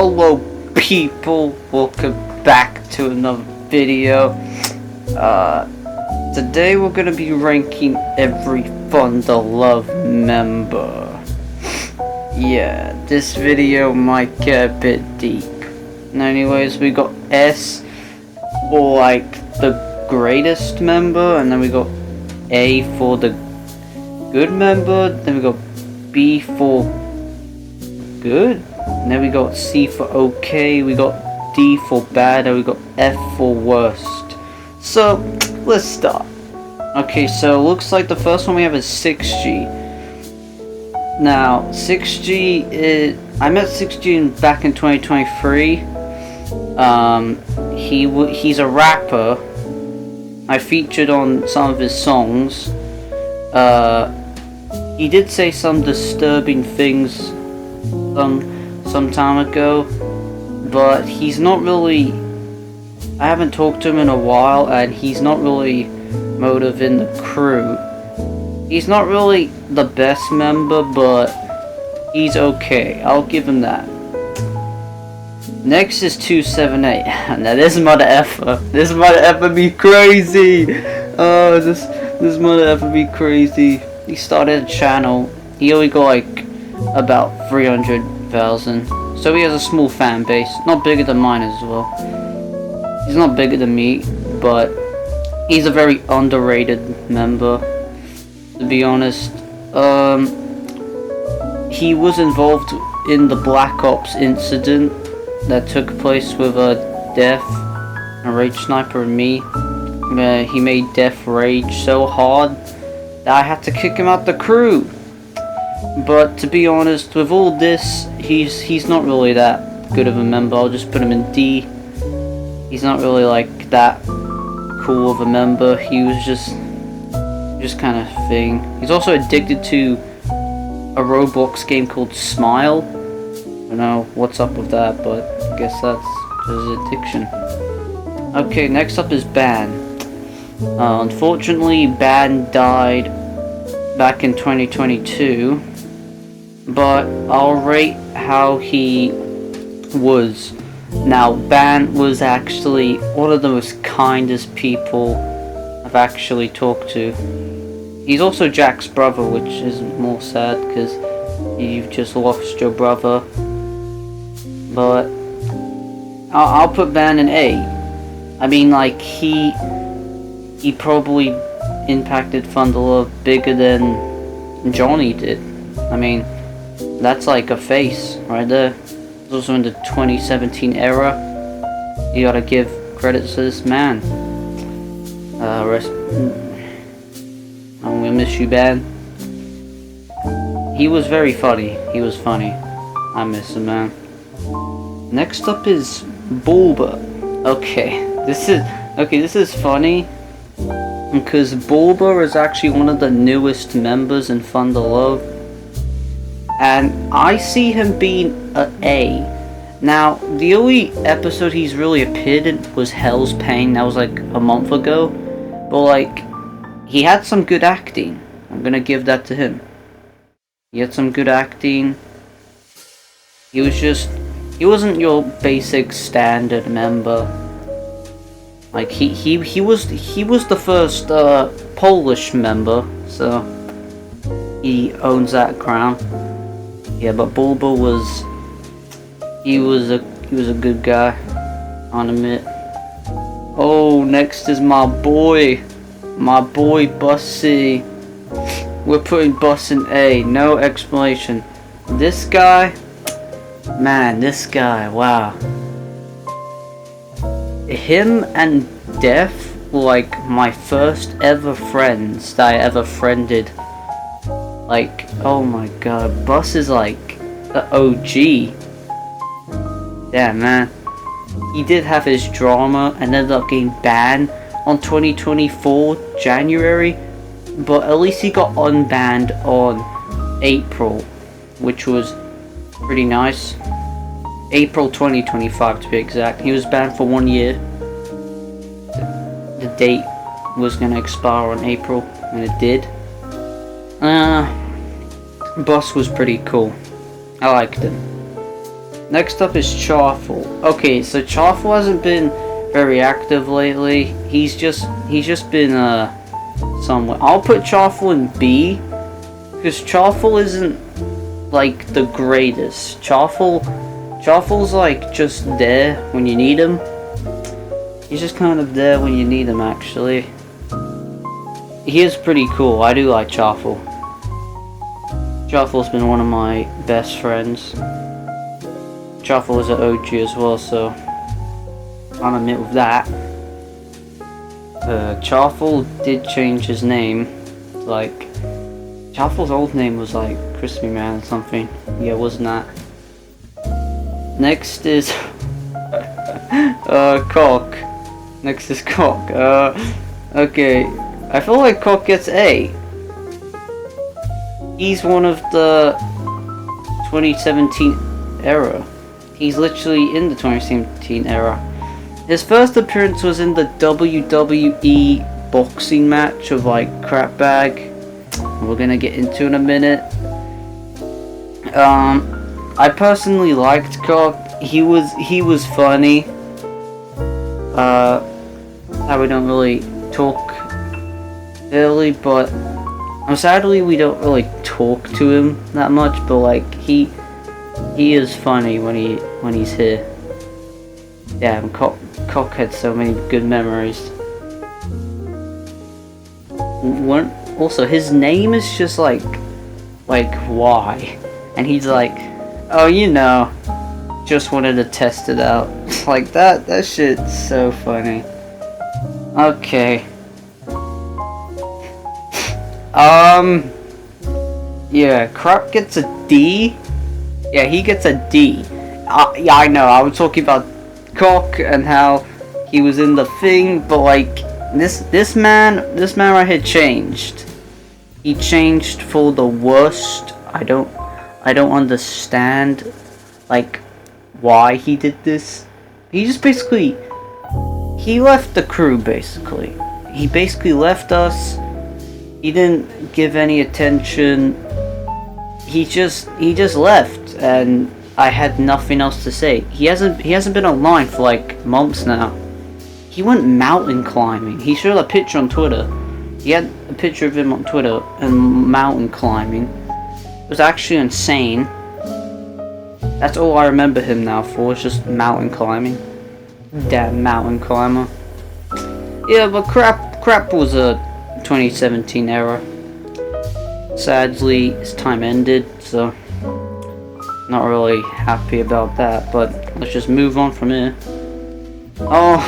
Hello people, welcome back to another video. Today we're gonna be ranking every funthelove member. Yeah, this video might get a bit deep. Anyways, we got S for like the greatest member, and then we got A for the good member, then we got B for good, and then we got C for okay, we got D for bad, and we got F for worst. So let's start. Okay, so looks like the first one we have is 6G. Now 6G is, I met 6G back in 2023. He's a rapper. I featured on some of his songs. He did say some disturbing things some time ago, but he's not really, I haven't talked to him in a while, and he's not really motive in the crew. He's not really the best member, but he's okay. I'll give him that. Next is 278. Now this mother effer. This mother effer be crazy. Oh, this mother effer be crazy. He started a channel. He only got like about 300,000. So he has a small fan base. Not bigger than mine as well. He's not bigger than me, but he's a very underrated member, to be honest. He was involved in the Black Ops incident that took place with Def, a Rage Sniper, and me. He made Def rage so hard that I had to kick him out the crew. But to be honest, with all this, he's not really that good of a member. I'll just put him in D. He's not really like that cool of a member. He was just kind of thing. He's also addicted to a Roblox game called Smile. I don't know what's up with that, but I guess that's his addiction. Okay, next up is Ban. Unfortunately, Ban died back in 2022, but I'll rate how he was. Now, Ban was actually one of the most kindest people I've actually talked to. He's also Jack's brother, which is more sad because you've just lost your brother. But I'll put Ban in A. I mean, like, he probably impacted funthelove bigger than Johnny did. I mean, that's like a face right there. It's also in the 2017 era. You gotta give credit to this man. I'm gonna miss you, Ban. He was very funny. He was funny. I miss him, man. Next up is Bulba. Okay, this is funny because Bulba is actually one of the newest members in funthelove, and I see him being an A. Now, the only episode he's really appeared in was Hell's Pain. That was like a month ago, but like, he had some good acting. I'm gonna give that to him. He had some good acting. He wasn't your basic standard member. Like, he was the first Polish member, so he owns that crown. Yeah, but Bulba was a good guy, I'll admit. Oh, next is my boy Bussy. We're putting Bus in A, no explanation. This guy, man, wow. Him and Def were like my first ever friends that I ever friended. Like, oh my god, Bus is like the OG. Damn, man. He did have his drama and ended up getting banned on 2024 January, but at least he got unbanned on April, which was pretty nice. April 2025 to be exact. He was banned for 1 year. The date was gonna expire on April, and it did. Boss was pretty cool. I liked him. Next up is Charfel. Okay, so Charfel hasn't been very active lately. He's just been somewhere. I'll put Charfel in B because Charfel isn't like the greatest. Charfel's like just there when you need him. He's just kind of there when you need him, actually. He is pretty cool. I do like Charfel. Charfel's been one of my best friends. Charfel was an OG as well, so I'll admit with that. Charfel did change his name. Like, Charfel's old name was like Crispy Man or something. Yeah, it wasn't that. Next is Cock. Next is Cock. Okay. I feel like Cock gets A. He's one of the 2017 era. He's literally in the 2017 era. His first appearance was in the WWE boxing match of like crap bag. We're gonna get into in a minute. I personally liked Cock. He was funny. We don't really talk early, but sadly we don't really talk to him that much. But like he is funny when he's here. Damn, Cock had so many good memories. Also, his name is just like why? And he's like, oh, you know, just wanted to test it out. Like that shit's so funny. Okay. Yeah, Crap gets a D. Yeah, he gets a D. Yeah, I know. I was talking about Cock and how he was in the thing, but like this man right here changed. He changed for the worst. I don't understand like why he did this. He just basically left the crew basically. He basically left us. He didn't give any attention. He just left, and I had nothing else to say. He hasn't been online for like months now. He went mountain climbing. He showed a picture on Twitter. He had a picture of him on Twitter and mountain climbing. It was actually insane. That's all I remember him now for, is just mountain climbing. Damn mountain climber. Yeah, but crap was a 2017 era. Sadly, his time ended, so not really happy about that, but let's just move on from here. Oh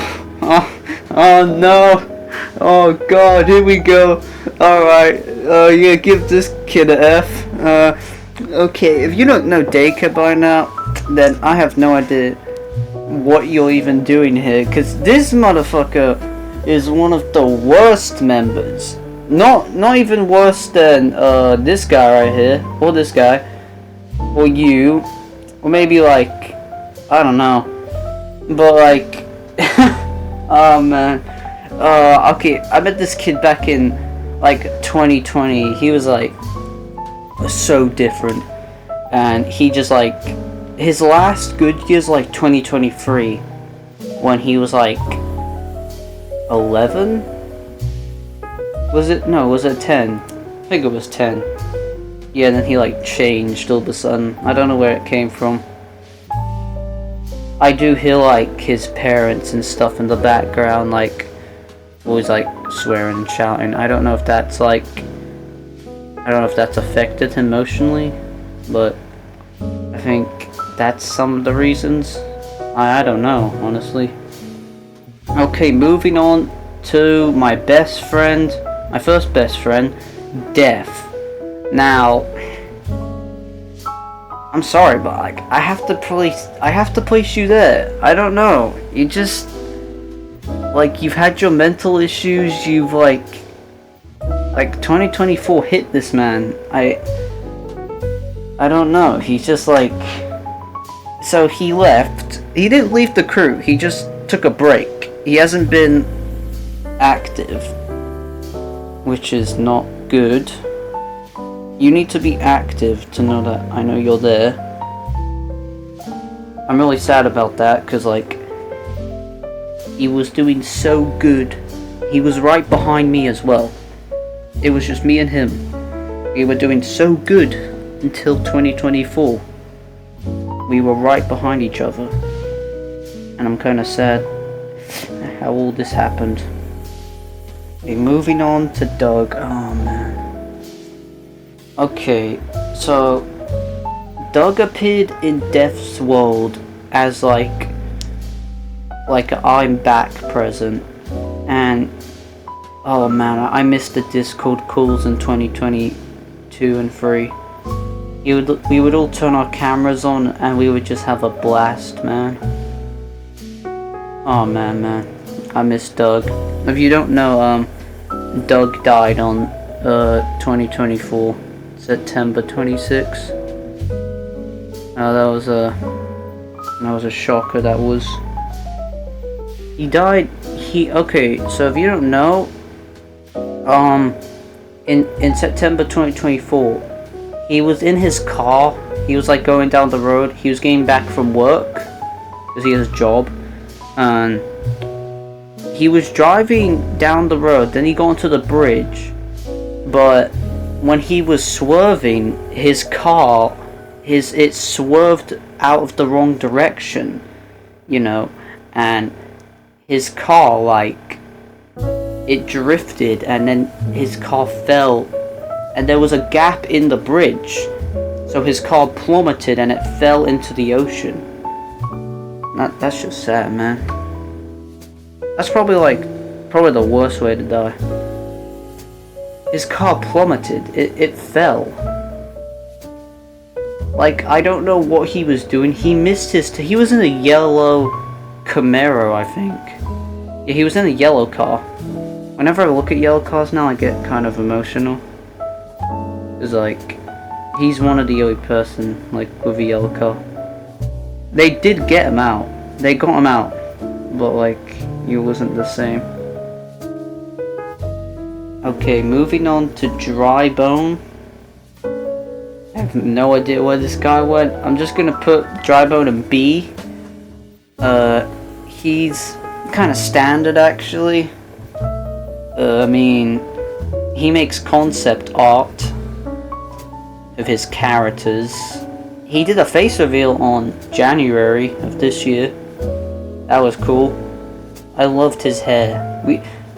no! Oh god, here we go. Alright, yeah, give this kid a F. Okay, if you don't know Dacre by now, then I have no idea what you're even doing here, because this motherfucker is one of the worst members. Not even worse than this guy right here, or this guy, or you, or maybe like, I don't know, but like, oh man, okay, I met this kid back in like 2020. He was like so different, and he just like, his last good year's like 2023, when he was like 11. Was it? No, was it 10? I think it was 10. Yeah, and then he like changed all of a sudden. I don't know where it came from. I do hear like his parents and stuff in the background, like always like swearing and shouting. I don't know if that's like, I don't know if that's affected him emotionally, but I think that's some of the reasons. I don't know, honestly. Okay, moving on to my best friend. My first best friend, Def. Now, I'm sorry, but like I have to place you there. I don't know. You just like, you've had your mental issues. You've like 2024 hit this man. I don't know. He's just like, so he left. He didn't leave the crew. He just took a break. He hasn't been active, which is not good. You need to be active to know that I know you're there. I'm really sad about that, because, like, he was doing so good. He was right behind me as well. It was just me and him. We were doing so good until 2024. We were right behind each other. And I'm kind of sad how all this happened. Okay, moving on to Doug. Oh, man. Okay, so Doug appeared in Death's World as like a I'm back present, and oh man, I missed the Discord calls in 2022 and 3. We would all turn our cameras on and we would just have a blast, man. Oh man, I miss Doug. If you don't know, Doug died on 2024, September 26th. That was a shocker. That was. He died. Okay. So if you don't know, in September 2024, he was in his car. He was like going down the road. He was getting back from work because he has a job, and he was driving down the road. Then he got onto the bridge, but when he was swerving, his car. It swerved out of the wrong direction, you know, and his car, like, it drifted, and then his car fell, and there was a gap in the bridge, so his car plummeted and it fell into the ocean. That's just sad, man. That's probably the worst way to die. His car plummeted. It fell. Like, I don't know what he was doing. He missed he was in a yellow Camaro, I think. Yeah, he was in a yellow car. Whenever I look at yellow cars now, I get kind of emotional. It's like, he's one of the only person, like, with a yellow car. They did get him out. They got him out. But, like, it wasn't the same. Okay, moving on to Dry Bone. I have no idea where this guy went. I'm just gonna put Drybone in B. He's kind of standard, actually. I mean, he makes concept art of his characters. He did a face reveal on January of this year. That was cool. I loved his hair.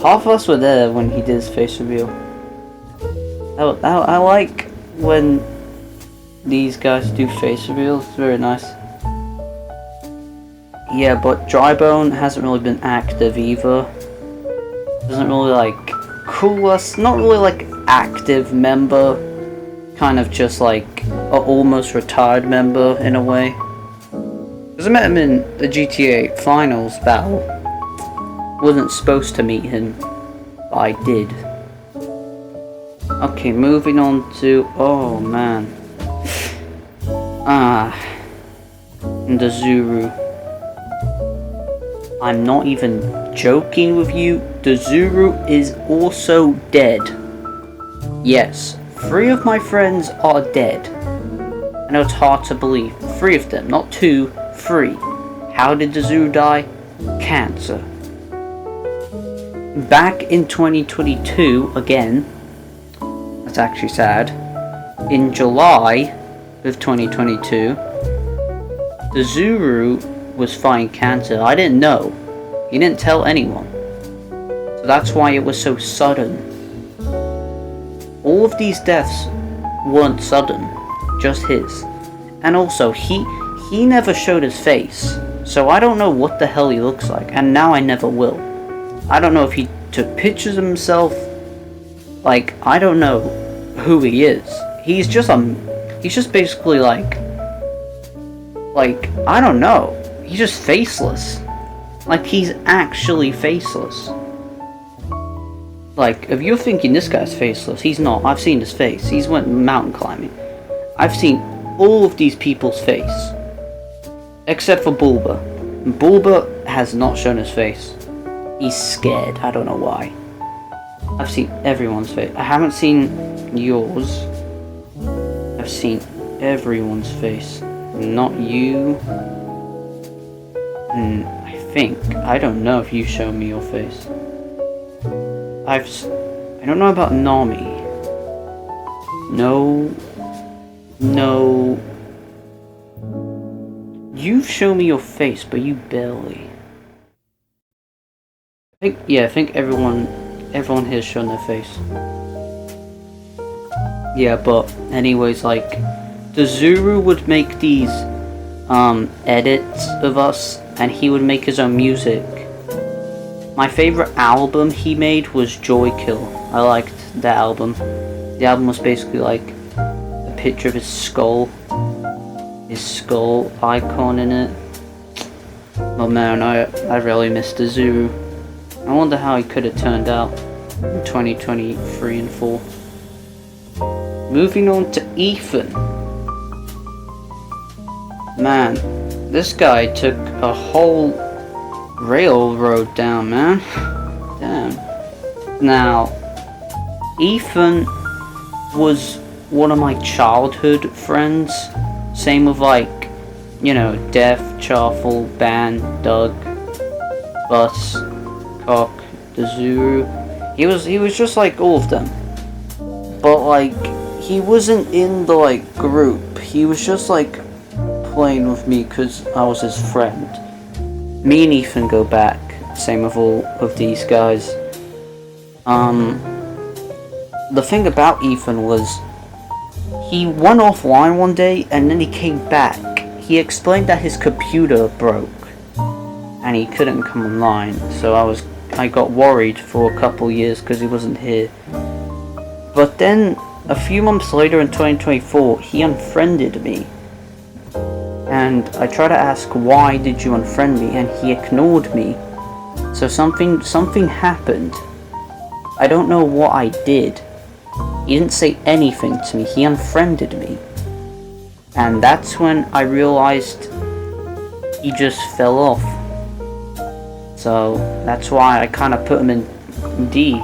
Half of us were there when he did his face reveal. I like when these guys do face reveals. It's very nice. Yeah, but Drybone hasn't really been active either. Doesn't really like cool us. Not really like active member. Kind of just like a almost retired member in a way. Because I met him in the GTA Finals battle. Wasn't supposed to meet him, but I did. Okay, moving on to oh man. The Zuru. I'm not even joking with you. The Zuru is also dead. Yes, 3 of my friends are dead. I know it's hard to believe. 3 of them, not 2, 3. How did the Zuru die? Cancer. Back in 2022, again, that's actually sad. In July of 2022, the Zuru was fighting cancer. I didn't know. He didn't tell anyone. So that's why it was so sudden. All of these deaths weren't sudden, just his. And also, he never showed his face. So I don't know what the hell he looks like, and now I never will. I don't know if he took pictures of himself. Like, I don't know who he is. He's just basically like, I don't know. He's just faceless. Like, he's actually faceless. Like, if you're thinking this guy's faceless, he's not. I've seen his face. He's went mountain climbing. I've seen all of these people's face. Except for Bulba. Bulba has not shown his face. He's scared. I don't know why. I've seen everyone's face. I haven't seen yours. I've seen everyone's face. Not you. I don't know if you show me your face. I don't know about Nami. No. You've shown me your face, but you barely. I think everyone here's shown their face. Yeah, but anyways, like, the Zuru would make these edits of us, and he would make his own music. My favorite album he made was Joy Kill. I liked the album. The album was basically like a picture of his skull icon in it. Oh man, I really missed the Zuru. I wonder how he could have turned out in 2023 and 4. Moving on to Ethan. Man, this guy took a whole railroad down, man. Damn. Now, Ethan was one of my childhood friends. Same with, like, you know, Def, Charfel, Ban, Doug, Bus, Cock, the Zuru. He was just like all of them. But, like, he wasn't in the, like, group. He was just, like, playing with me because I was his friend. Me and Ethan go back. Same with all of these guys. The thing about Ethan was he went offline one day and then he came back. He explained that his computer broke and he couldn't come online. So I got worried for a couple years because he wasn't here. But then a few months later in 2024, he unfriended me. And I tried to ask, why did you unfriend me? And he ignored me. So something happened. I don't know what I did. He didn't say anything to me. He unfriended me. And that's when I realized he just fell off. So that's why I kind of put him in D.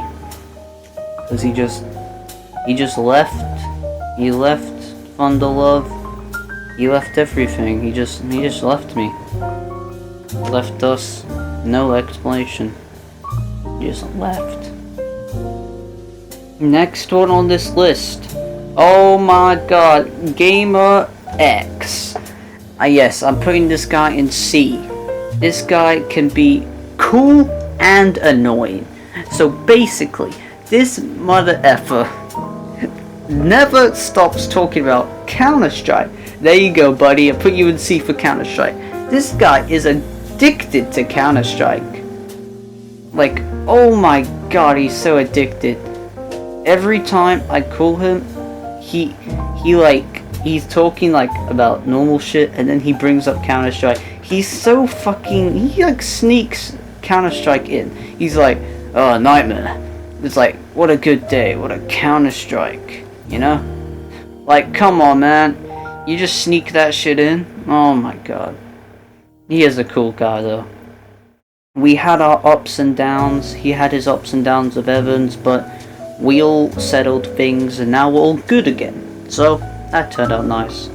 Because he just left. He left funthelove. He left everything. He just left me. Left us. No explanation. He just left. Next one on this list. Oh my god. Gamer X. Yes, I'm putting this guy in C. This guy can be cool and annoying. So basically, this mother effer never stops talking about Counter-Strike. There you go, buddy. I put you in C for Counter-Strike. This guy is addicted to Counter-Strike. Like, oh my god, he's so addicted. Every time I call him, he's talking like about normal shit, and then he brings up Counter-Strike. He's so fucking, he like sneaks Counter-Strike in. He's like, oh, Nightmare. It's like, what a good day, what a Counter-Strike, you know? Like, come on, man. You just sneak that shit in? Oh my god. He is a cool guy, though. We had our ups and downs. He had his ups and downs of Evans, but we all settled things, and now we're all good again. So, that turned out nice.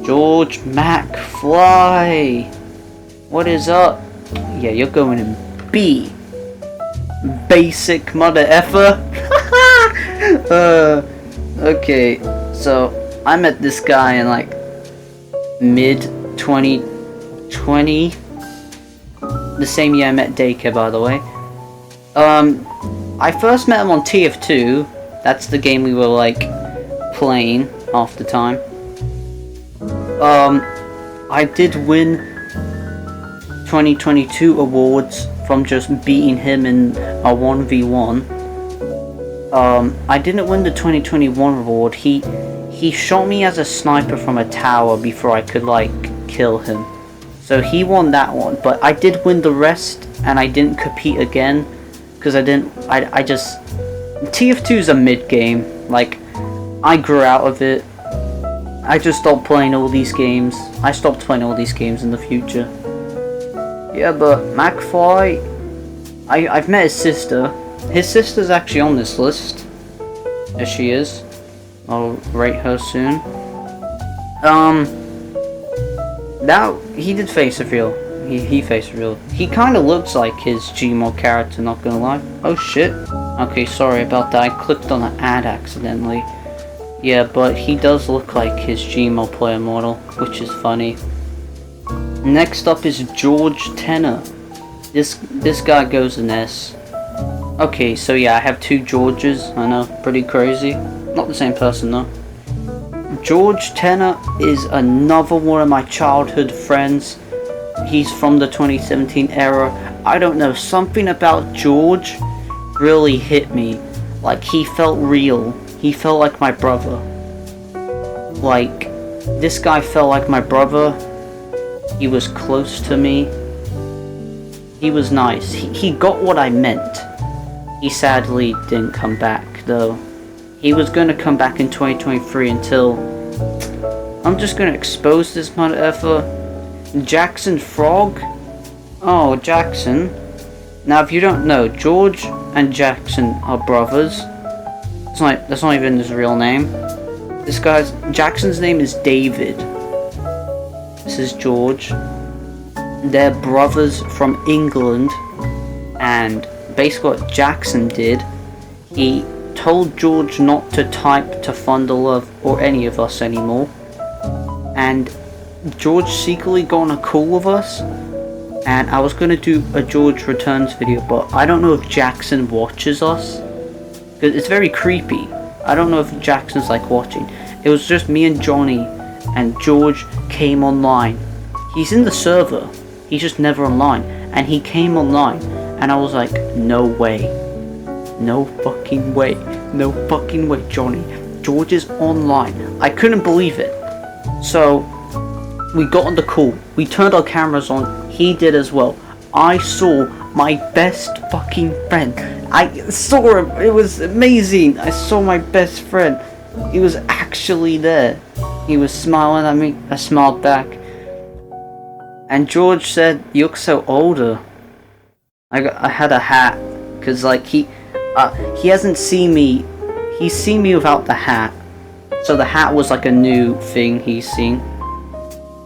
George McFly! What is up? Yeah, you're going in B. Basic mother effer. Okay, so I met this guy in like mid 2020. The same year I met Daycare, by the way. I first met him on TF2. That's the game we were like playing half the time. I did win 2022 awards from just beating him in a 1v1. I didn't win the 2021 award. He shot me as a sniper from a tower before I could like kill him. So he won that one, but I did win the rest, and I didn't compete again because I just TF2 is a mid game. Like, I grew out of it. I just stopped playing all these games. I stopped playing all these games in the future. Yeah, but McFly, I've met his sister. His sister's actually on this list. There she is. I'll rate her soon. That he did face reveal. he face revealed. He kind of looks like his Gmod character, not gonna lie. Oh shit. Okay, sorry about that. I clicked on an ad accidentally. Yeah, but he does look like his Gmod player model, which is funny. Next up is George Tenner. This guy goes in S. Okay, so yeah, I have two Georges. I know, pretty crazy. Not the same person though. George Tenner is another one of my childhood friends. He's from the 2017 era. I don't know, something about George really hit me. Like, he felt real. He felt like my brother. Like, this guy felt like my brother. He was close to me. He was nice. He got what I meant. He sadly didn't come back, though. He was going to come back in 2023 until... I'm just going to expose this mother effer. Jackson Frog? Oh, Jackson. Now, if you don't know, George and Jackson are brothers. That's not even his real name. Jackson's name is David. This is George. They're brothers from England, and basically what Jackson did, he told George not to type to funthelove or any of us anymore, and George secretly got on a call with us, and I was going to do a George Returns video, but I don't know if Jackson watches us, because it's very creepy. I don't know if Jackson's like watching. It was just me and Johnny, and George came online. He's in the server, he's just never online, and he came online, and I was like, no way, no fucking way, no fucking way, Johnny, George is online. I couldn't believe it. So we got on the call, we turned our cameras on, he did as well. I saw my best fucking friend. I saw him, it was amazing. I saw my best friend. He was actually there. He was smiling at me, I smiled back. And George said, "You look so older." I had a hat, cause like he hasn't seen me. He's seen me without the hat, so the hat was like a new thing he's seen.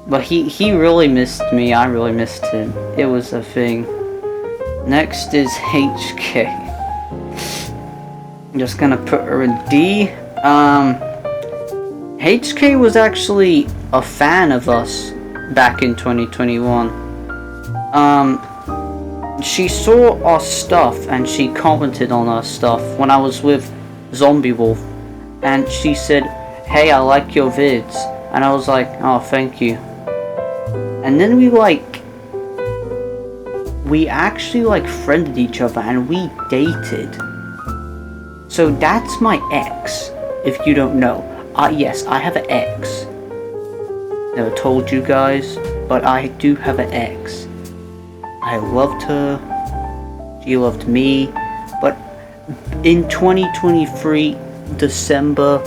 But he really missed me. I really missed him. It was a thing. Next is HK. I'm just gonna put her in D. HK was actually a fan of us back in 2021. She saw our stuff and she commented on our stuff when I was with Zombie Wolf, and she said, "Hey, I like your vids," and I was like, "Oh, thank you." And then we actually like friended each other and we dated. So that's my ex, if you don't know. Yes, I have an ex. Never told you guys, but I do have an ex. I loved her, she loved me, but in 2023, December,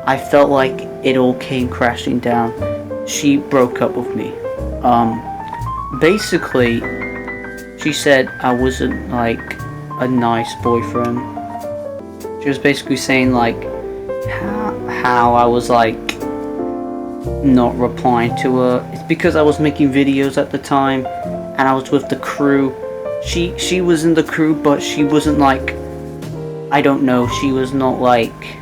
I felt like it all came crashing down. She broke up with me. Basically, she said I wasn't like a nice boyfriend. She was basically saying like how I was like not replying to her. It's because I was making videos at the time and I was with the crew. She was in the crew, but she wasn't like, I don't know, she was not like,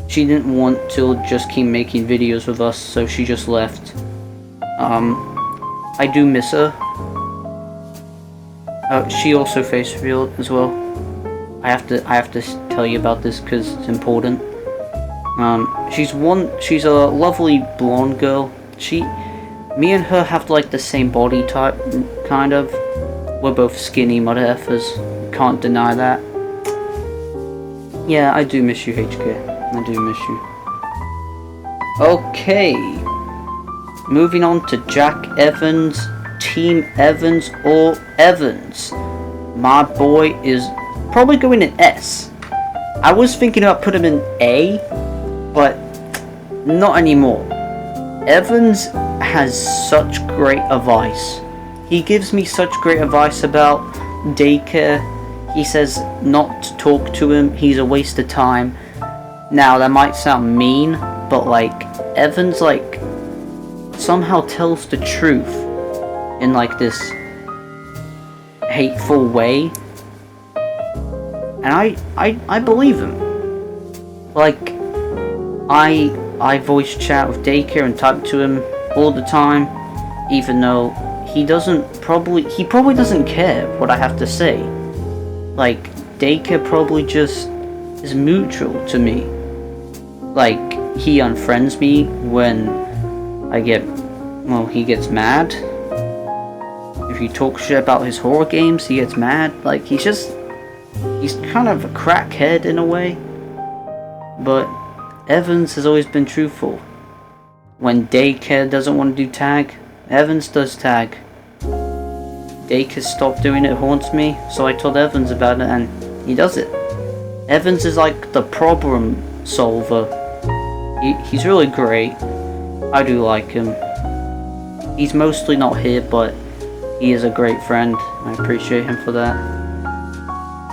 she didn't want to just keep making videos with us, so she just left. I do miss her. She also face revealed as well. I have to tell you about this because it's important. She's a lovely blonde girl. Me and her have like the same body type, kind of. We're both skinny mother effers. Can't deny that. Yeah, I do miss you, HK. I do miss you. Okay. Moving on to Jack Evans, Team Evans or Evans. My boy is probably going in S. I was thinking about putting him in A, but not anymore. Evans has such great advice. He gives me such great advice about daycare. He says not to talk to him, he's a waste of time. Now that might sound mean, but like Evans like somehow tells the truth. in like this hateful way. And I believe him. Like, I voice chat with Daycare and type to him all the time, even though he probably doesn't care what I have to say. Like, Daycare probably just is neutral to me. Like, he unfriends me when he gets mad. If you talk shit about his horror games, he gets mad. Like, he's kind of a crackhead in a way. But Evans has always been truthful. When Daycare doesn't want to do tag, Evans does tag. Daycare stopped doing it, haunts me, so I told Evans about it and he does it. Evans is like the problem solver. He's really great. I do like him. He's mostly not here, but he is a great friend. I appreciate him for that.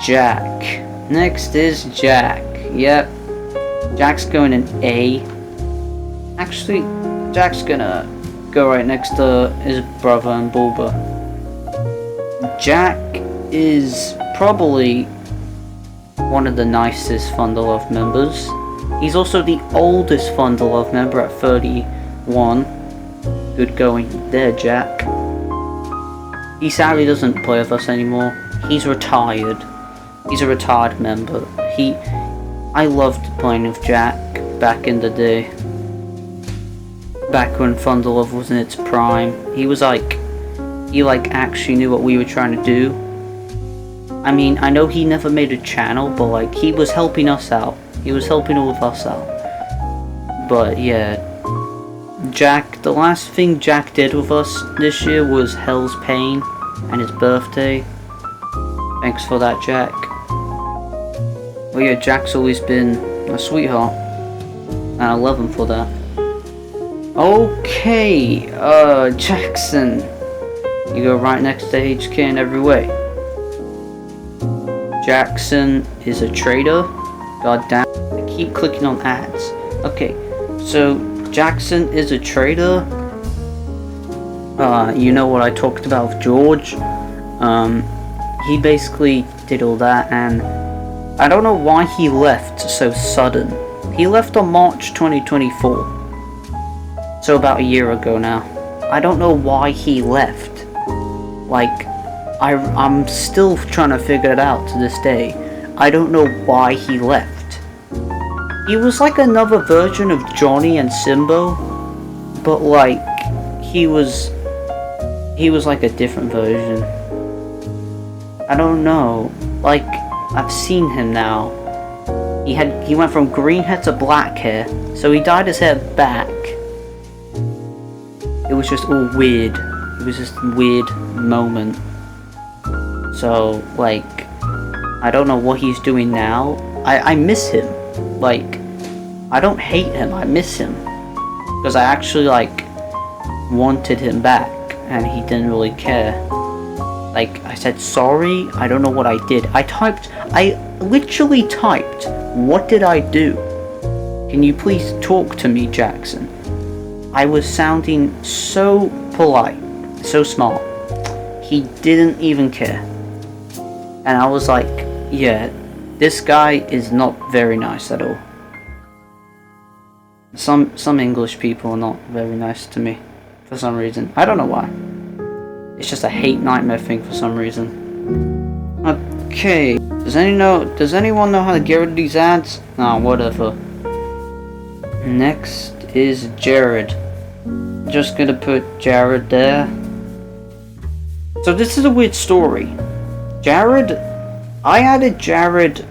Jack. Next is Jack. Yep. Jack's going in A. Actually, Jack's gonna go right next to his brother and Bulba. Jack is probably one of the nicest funthelove members. He's also the oldest funthelove member at 31. Good going there, Jack. He sadly doesn't play with us anymore. He's retired. He's a retired member. I loved playing with Jack back in the day. Back when funthelove was in its prime. He actually knew what we were trying to do. I mean, I know he never made a channel, but like, he was helping us out. He was helping all of us out. But yeah, Jack, the last thing Jack did with us this year was Hell's Pain and his birthday. Thanks for that, Jack. Well, yeah, Jack's always been a sweetheart, and I love him for that. Okay, Jackson. You go right next to HK in every way. Jackson is a traitor. God damn, I keep clicking on ads. Okay, so Jackson is a traitor. You know what I talked about with George. He basically did all that, and I don't know why he left so sudden. He left on March 2024. So about a year ago now. I don't know why he left. Like, I'm still trying to figure it out to this day. I don't know why he left. He was like another version of Johnny and Simbo, but like, he was like a different version. I don't know. Like, I've seen him now. He went from green hair to black hair, so he dyed his hair back. It was just all weird. It was just a weird moment. So, like, I don't know what he's doing now. I miss him. Like, I don't hate him, I miss him. Because I actually, like, wanted him back, and he didn't really care. Like, I said sorry, I don't know what I did. I literally typed, what did I do? Can you please talk to me, Jackson? I was sounding so polite, so smart. He didn't even care. And I was like, yeah, this guy is not very nice at all. Some English people are not very nice to me, for some reason. I don't know why. It's just a hate nightmare thing for some reason. Okay, does anyone know how to get rid of these ads? Nah, whatever. Next is Jared. Just gonna put Jared there. So this is a weird story. Jared, I added Jared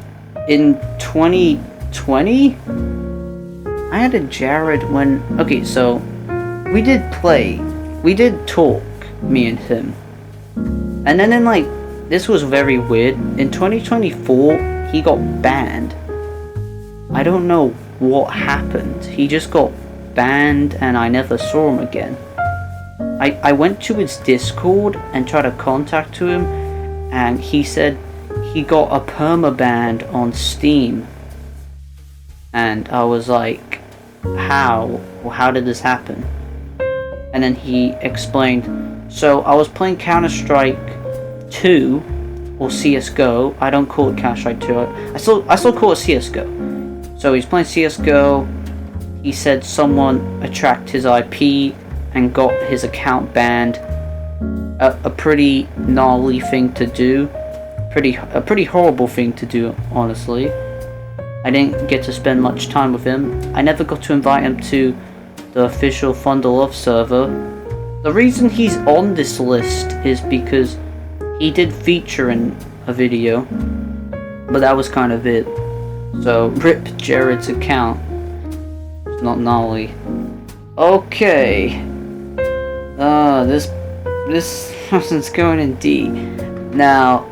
in 2020? I added Jared when... Okay, so we did talk, me and him. And then in like, this was very weird. In 2024, he got banned. I don't know what happened. He just got banned and I never saw him again. I went to his Discord and tried to contact to him, and he said he got a permaban on Steam. And I was like, how? Well, how did this happen? And then he explained, So I was playing Counter-Strike 2 or CS:GO. I don't call it Counter-Strike 2. I still call it CS:GO. So he's playing CS:GO. He said someone tracked his IP and got his account banned. A pretty gnarly thing to do. A pretty horrible thing to do, honestly. I didn't get to spend much time with him. I never got to invite him to the official funthelove server. The reason he's on this list is because he did feature in a video, but that was kind of it. So rip Jared's account. It's not gnarly. Okay. This person's going in D. Now,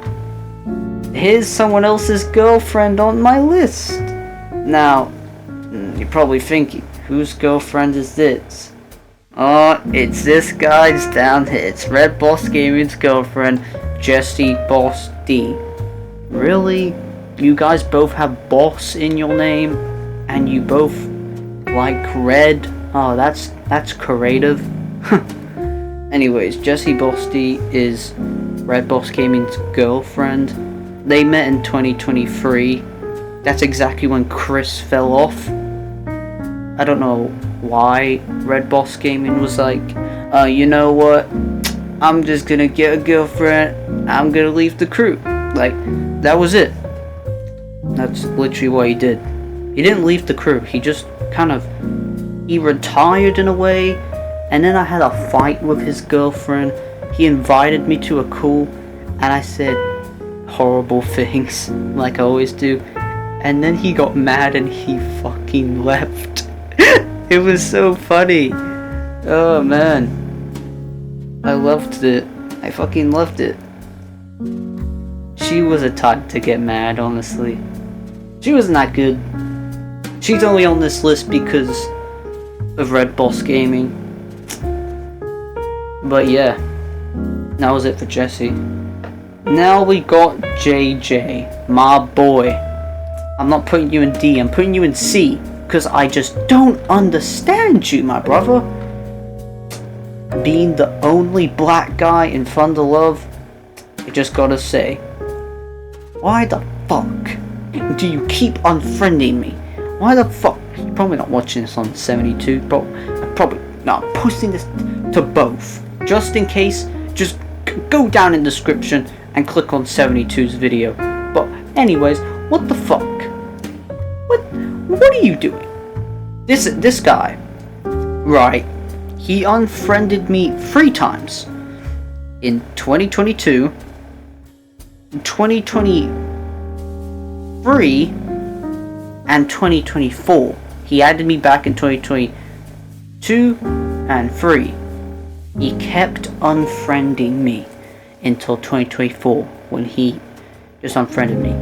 here's someone else's girlfriend on my list. Now, you're probably thinking, whose girlfriend is this? Oh, it's this guy's down here. It's Red Boss Gaming's girlfriend, Jessie Boss D. Really? You guys both have Boss in your name? And you both like red? Oh, that's creative. Anyways, Jessie Boss D is Red Boss Gaming's girlfriend. They met in 2023. That's exactly when Chris fell off. I don't know why Red Boss Gaming was like, you know what? I'm just gonna get a girlfriend. I'm gonna leave the crew. Like, that was it. That's literally what he did. He didn't leave the crew. He just he retired in a way. And then I had a fight with his girlfriend. He invited me to a call, and I said horrible things, like I always do. And then he got mad and he fucking left. It was so funny. Oh man. I loved it. I fucking loved it. She was a type to get mad, honestly. She wasn't that good. She's only on this list because of Red Boss Gaming. But yeah, that was it for Jessie. Now we got JJ, my boy. I'm not putting you in D, I'm putting you in C, because I just don't understand you, my brother. Being the only black guy in funthelove, I just gotta say, why the fuck do you keep unfriending me? Why the fuck? You're probably not watching this on 72, probably not. I'm posting this to both. Just in case, just go down in the description and click on 72's video. But anyways, what the fuck? What are you doing? This guy, right? He unfriended me 3 times. In 2022, 2023, and 2024. He added me back in 2022 and 3. He kept unfriending me until 2024 when he just unfriended me.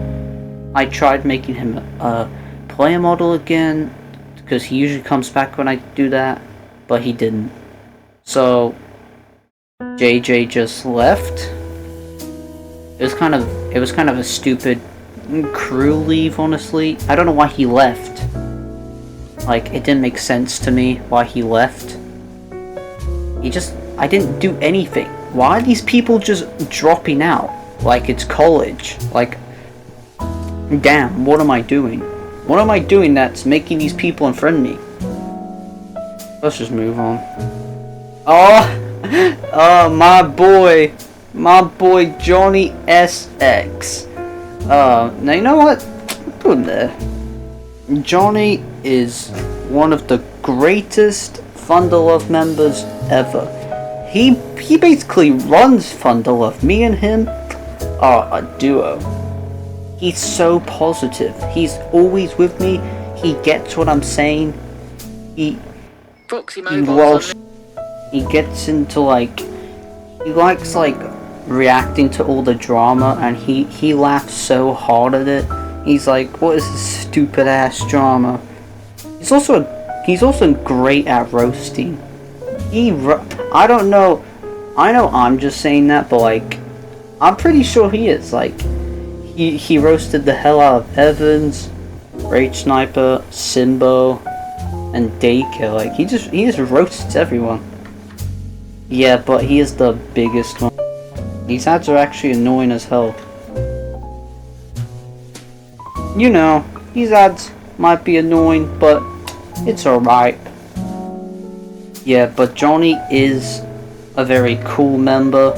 I tried making him a player model again because he usually comes back when I do that, but he didn't. So JJ just left. It was kind of a stupid crew leave, honestly. I don't know why he left. Like, it didn't make sense to me why he left. I didn't do anything. Why are these people just dropping out? Like it's college. Like, damn, what am I doing? What am I doing that's making these people unfriend me? Let's just move on. Oh, my boy Johnny SX. Now you know what? Put him there. Johnny is one of the greatest funthelove members ever. He basically runs funthelove. Me and him are a duo. He's so positive. He's always with me. He gets what I'm saying. He gets into he likes reacting to all the drama, and he laughs so hard at it. He's like, what is this stupid ass drama? He's also great at roasting. I don't know. I know I'm just saying that, but I'm pretty sure he is. He roasted the hell out of Evans, Rage Sniper, Simbo, and Daykill. He just roasts everyone. Yeah, but he is the biggest one. These ads are actually annoying as hell. You know, these ads might be annoying, but it's alright. Yeah, but Johnny is a very cool member.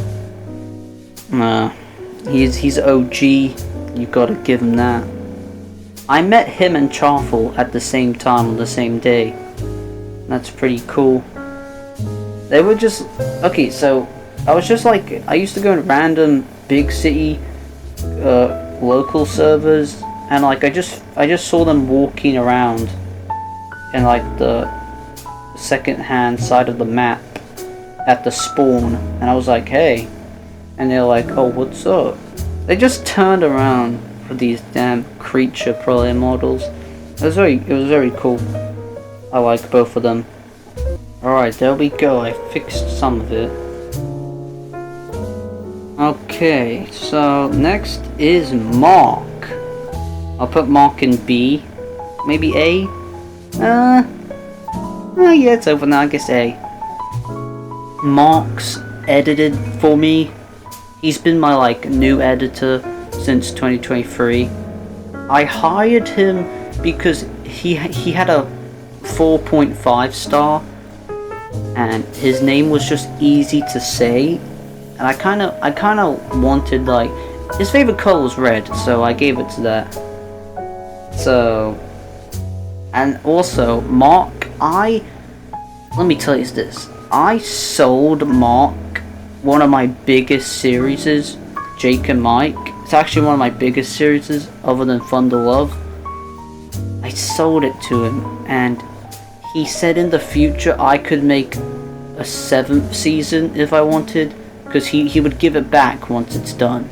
He's OG. You gotta give him that. I met him and Charfel at the same time on the same day. That's pretty cool. They were just okay. So I was just like, I used to go in random big city local servers, and like I just saw them walking around in like the second hand side of the map at the spawn, and I was like, hey, and they're like, oh, what's up? They just turned around for these damn creature player models. It was very cool. I like both of them. Alright, there we go. I fixed some of it. Okay, so next is Mark. I'll put Mark in B. Maybe A? Oh yeah, it's over now, I guess A. Mark's edited for me. He's been my like new editor since 2023. I hired him because he had a 4.5 star, and his name was just easy to say, and I kind of wanted, like, his favorite color was red, so I gave it to that. So, and also Mark, let me tell you this. I sold Mark one of my biggest series, Jake and Mike. It's actually one of my biggest series other than funthelove. I sold it to him, and he said in the future I could make a 7th season if I wanted, because he would give it back once it's done.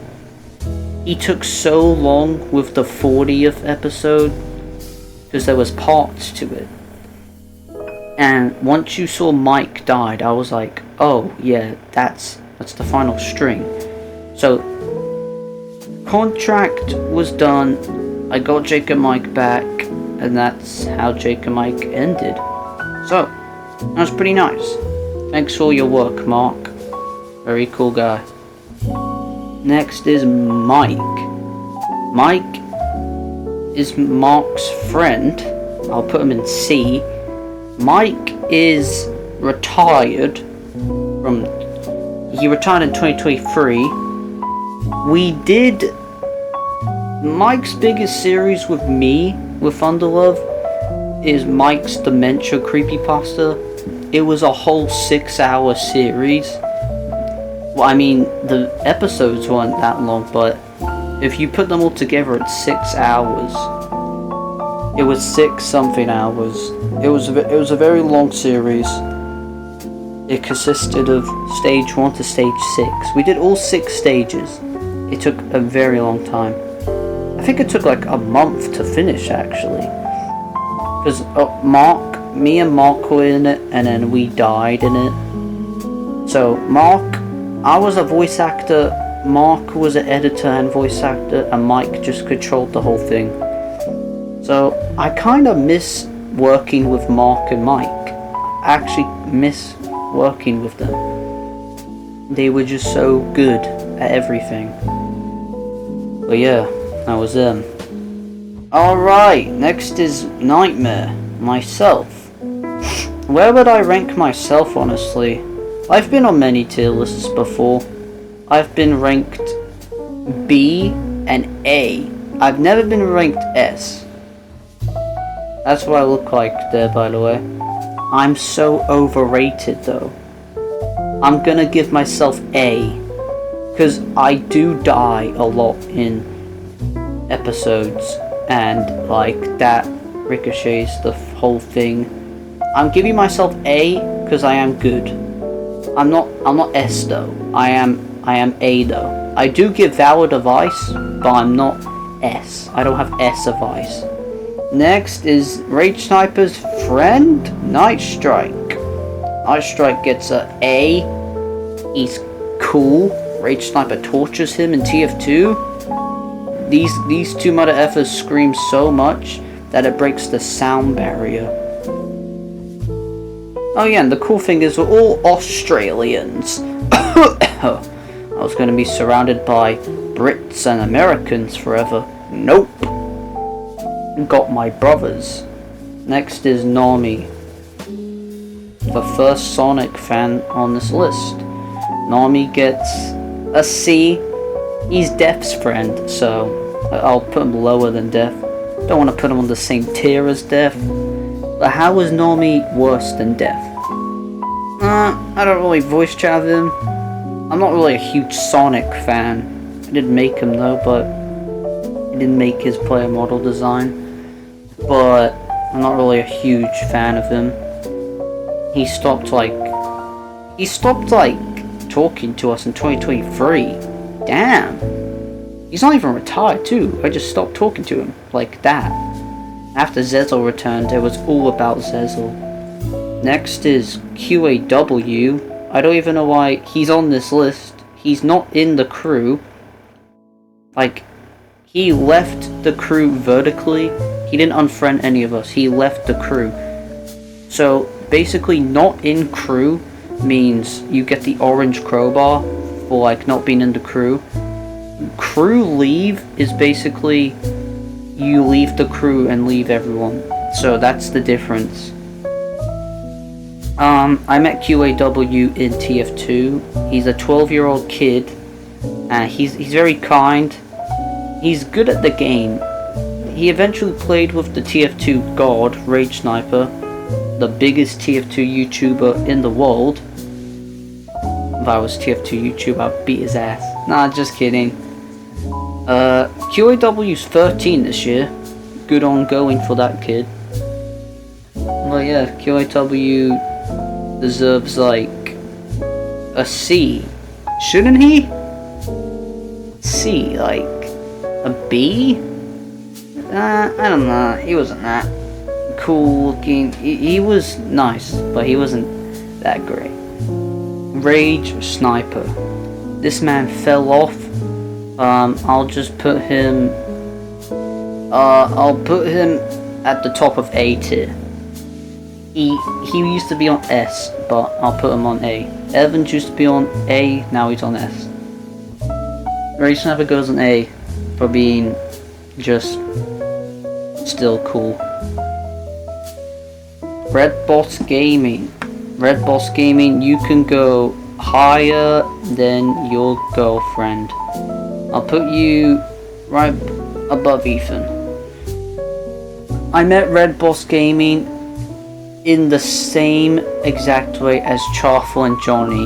He took so long with the 40th episode because there was parts to it. And once you saw Mike died, I was like, oh yeah, that's the final string. So contract was done, I got Jake and Mike back, and that's how Jake and Mike ended. So that was pretty nice. Thanks for all your work, Mark. Very cool guy. Next is Mike. Mike is Mark's friend. I'll put him in C. Mike is retired from... He retired in 2023. We did... Mike's biggest series with me, with funthelove, is Mike's Dementia Creepypasta. It was a whole 6-hour series. Well, I mean, the episodes weren't that long, but if you put them all together, it's 6 hours. It was 6-something hours. It was a very long series. It consisted of stage 1 to stage 6. We did all 6 stages. It took a very long time. I think it took like a month to finish, actually. Because me and Mark were in it, and then we died in it. So Mark, I was a voice actor, Mark was an editor and voice actor, and Mike just controlled the whole thing. So I kind of miss working with Mark and Mike. I actually miss working with them. They were just so good at everything. But yeah, that was them. Alright, next is Nightmare. Myself. Where would I rank myself, honestly? I've been on many tier lists before. I've been ranked B and A. I've never been ranked S. That's what I look like there, by the way. I'm so overrated, though. I'm gonna give myself A, because I do die a lot in episodes, and like that ricochets the whole thing. I'm giving myself A because I am good. I'm not S though. I am A though. I do give valid advice, but I'm not S. I don't have S advice. Next is Rage Sniper's friend, Night Strike. Night Strike gets a A. He's cool. Rage Sniper tortures him in TF2. These two mother effers scream so much that it breaks the sound barrier. Oh yeah, and the cool thing is we're all Australians. I was going to be surrounded by Brits and Americans forever. Nope. Got my brothers. Next is Nami, the first Sonic fan on this list. Nami gets a C. He's Def's friend, so I'll put him lower than Def. Don't want to put him on the same tier as Def. But how is Nami worse than Def? I don't really voice chat with him. I'm not really a huge Sonic fan. I did make him though, but I didn't make his player model design. But I'm not really a huge fan of him. He stopped talking to us in 2023. Damn. He's not even retired too. I just stopped talking to him like that. After Zezel returned, it was all about Zezel. Next is QAW. I don't even know why he's on this list. He's not in the crew. Like, he left the crew vertically. He didn't unfriend any of us. He left the crew. So, basically, not in crew means you get the orange crowbar for, like, not being in the crew. Crew leave is basically you leave the crew and leave everyone. So that's the difference. I met QAW in TF2. He's a 12-year-old kid, and he's very kind. He's good at the game. He eventually played with the TF2 god, Rage Sniper, the biggest TF2 YouTuber in the world. If I was TF2 YouTuber, I'd beat his ass. Nah, just kidding. QAW's 13 this year. Good ongoing for that kid. But yeah, QAW deserves like a C. Shouldn't he? C, like a B? I don't know. He wasn't that cool looking. He was nice, but he wasn't that great. Rage Sniper. This man fell off. I'll just put him. I'll put him at the top of A tier. He used to be on S, but I'll put him on A. Evans used to be on A, now he's on S. Rage Sniper goes on A for being just still cool. Red Boss Gaming. Red Boss Gaming, you can go higher than your girlfriend. I'll put you right above Ethan. I met Red Boss Gaming in the same exact way as Charfel and Johnny.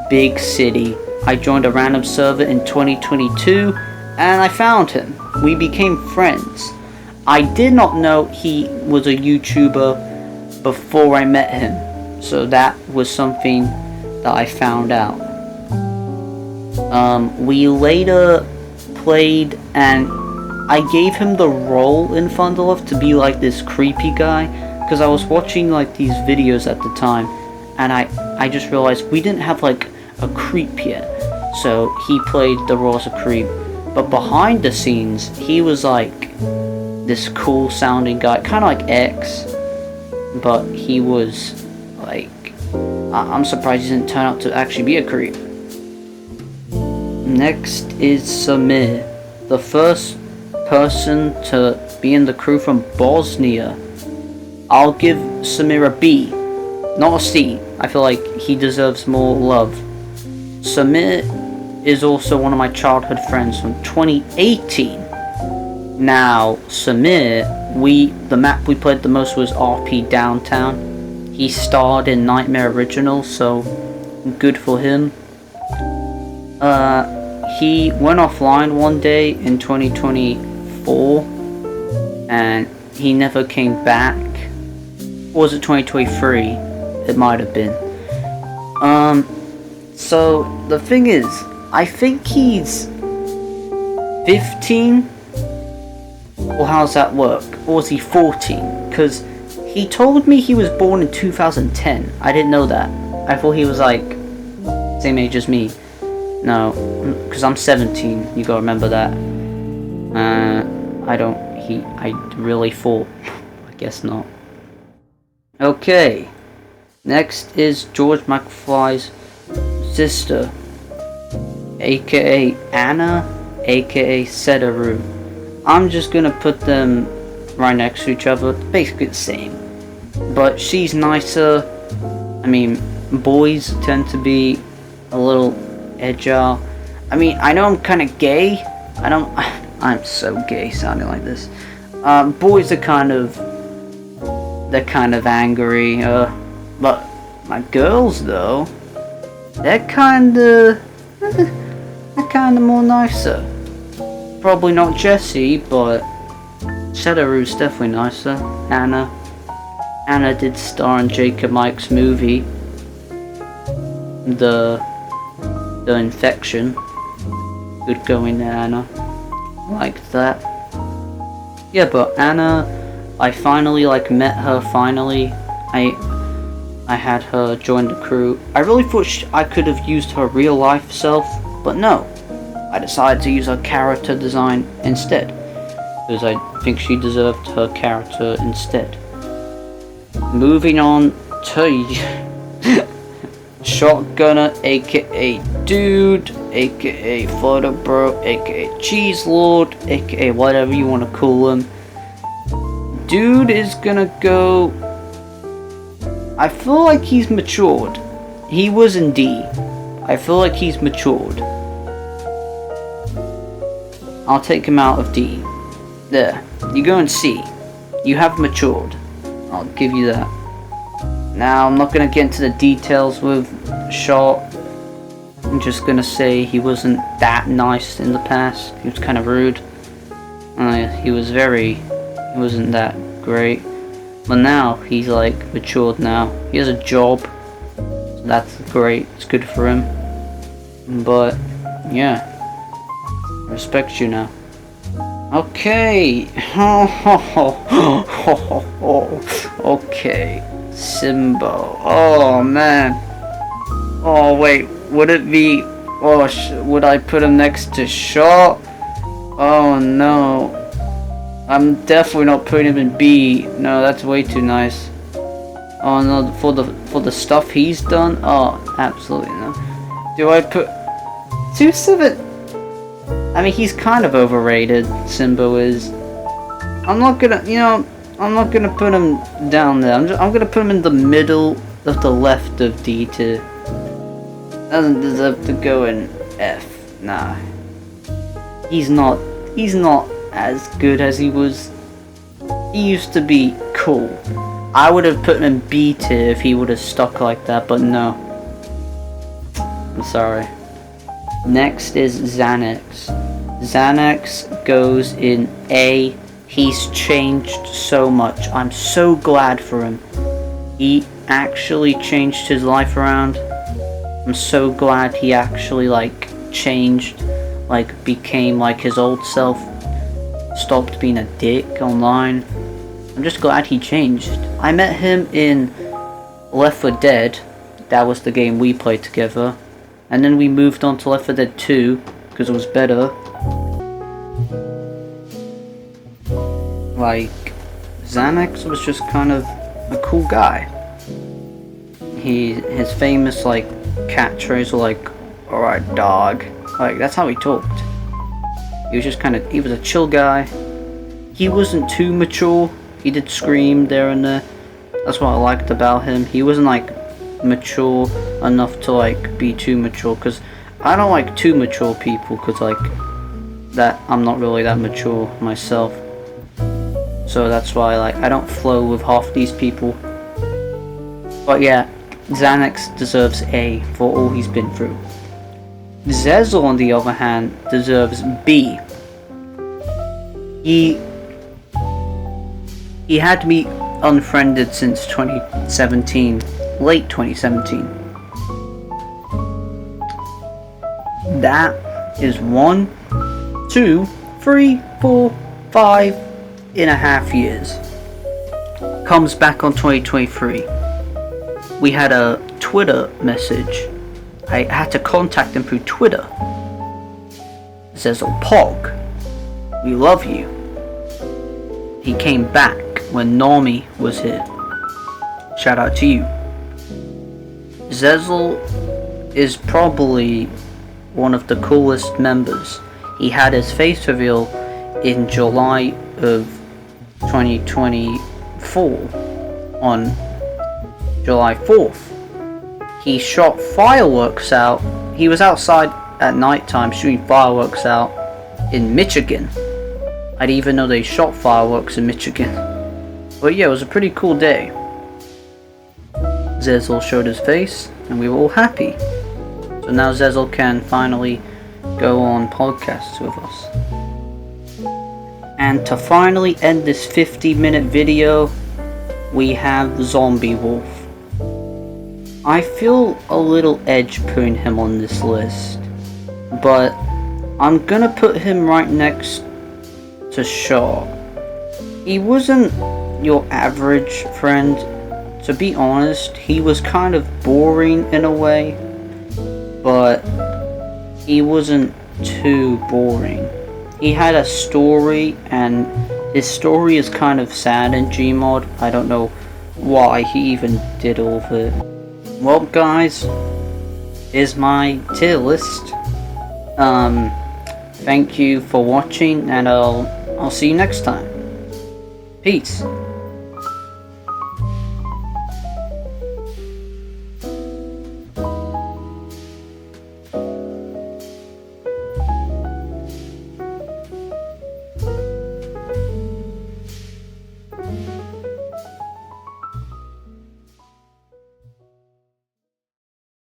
Big city. I joined a random server in 2022 and I found him. We became friends. I did not know he was a YouTuber before I met him. So that was something that I found out. We later played and I gave him the role in funthelove to be like this creepy guy, because I was watching like these videos at the time and I just realized we didn't have like a creep yet, so he played the role as a creep. But behind the scenes he was like this cool sounding guy, kind of like X, but he was like, I'm surprised he didn't turn out to actually be a creep. Next is Samir, the first person to be in the crew from Bosnia. I'll give Samir a B, not a C. I feel like he deserves more love. Samir is also one of my childhood friends from 2018. Now, Samir, the map we played the most was RP Downtown. He starred in Nightmare Original, so good for him. He went offline one day in 2024, and he never came back. Or was it 2023? It might have been. So the thing is, I think he's 15, or how's that work? Or was he 14? Because he told me he was born in 2010. I didn't know that. I thought he was like same age as me. No, because I'm 17. You gotta remember that. I really thought. I guess not. Okay. Next is George McFly's sister, aka Anna, aka Setaru. I'm just gonna put them right next to each other, basically the same. But she's nicer. I mean, boys tend to be a little agile. I mean, I know I'm kind of gay. I'm so gay sounding like this. Boys are they're kind of angry. But my girls though, they're kind of more nicer. Probably not Jessie, but Setaru's definitely nicer. Anna did star in Jacob Mike's movie, The Infection. Good going there, Anna. Liked that. Yeah, but Anna, I finally met her. Finally, I had her join the crew. I really thought I could have used her real life self, but no. I decided to use her character design instead, because I think she deserved her character instead. Moving on to Shotgunner, aka Dude, aka Photo Bro, aka Cheese Lord, aka whatever you want to call him. Dude is gonna go. I feel like he's matured. He was in D. I feel like he's matured. I'll take him out of D. There. You go in C. You have matured. I'll give you that. Now, I'm not going to get into the details with Shot. I'm just going to say he wasn't that nice in the past. He was kind of rude. He wasn't that great. But now, he's matured now. He has a job. So that's great. It's good for him. But, yeah. Respect you now. Okay. Okay. Simbo. Oh man. Oh wait. Would it be? Oh, would I put him next to Shaw? Oh no. I'm definitely not putting him in B. No, that's way too nice. Oh no. For the stuff he's done. Oh, absolutely no. Do I put 2-7? I mean, he's kind of overrated, Simbo is. I'm not gonna put him down there. I'm gonna put him in the middle of the left of D tier. Doesn't deserve to go in F. Nah. He's not as good as he was. He used to be cool. I would have put him in B tier if he would have stuck like that, but no. I'm sorry. Next is Xanax. Xanax goes in A. He's changed so much. I'm so glad for him. He actually changed his life around. I'm so glad he actually changed, became his old self. Stopped being a dick online. I'm just glad he changed. I met him in Left 4 Dead. That was the game we played together. And then we moved on to Left 4 Dead 2, because it was better. Xanax was just kind of a cool guy. His famous, catchphrase were alright dog. That's how he talked. He was just he was a chill guy. He wasn't too mature. He did scream there and there. That's what I liked about him. He wasn't, mature enough to be too mature, because I don't like too mature people, because that I'm not really that mature myself, so that's why I don't flow with half these people. But yeah, Xanax deserves A for all he's been through. Zezel on the other hand deserves B. He had me unfriended since 2017. Late 2017. That is 1, 2, 3, 4, 5.5 years. Comes back on 2023. We had a Twitter message. I had to contact him through Twitter. It says, "Oh, Pog, we love you." He came back when Normie was here. Shout out to you. Zezel is probably one of the coolest members. He had his face reveal in July of 2024 on July 4th. He shot fireworks out. He was outside at nighttime shooting fireworks out in Michigan. I didn't even know they shot fireworks in Michigan. But yeah, it was a pretty cool day. Zezel showed his face, and we were all happy. So now Zezel can finally go on podcasts with us. And to finally end this 50-minute video, we have Zombie Wolf. I feel a little edge putting him on this list, but I'm gonna put him right next to Shaw. He wasn't your average friend. To be honest, he was kind of boring in a way, but he wasn't too boring. He had a story, and his story is kind of sad in Gmod. I don't know why he even did all of it. Well guys, here's my tier list. Thank you for watching, and I'll see you next time. Peace.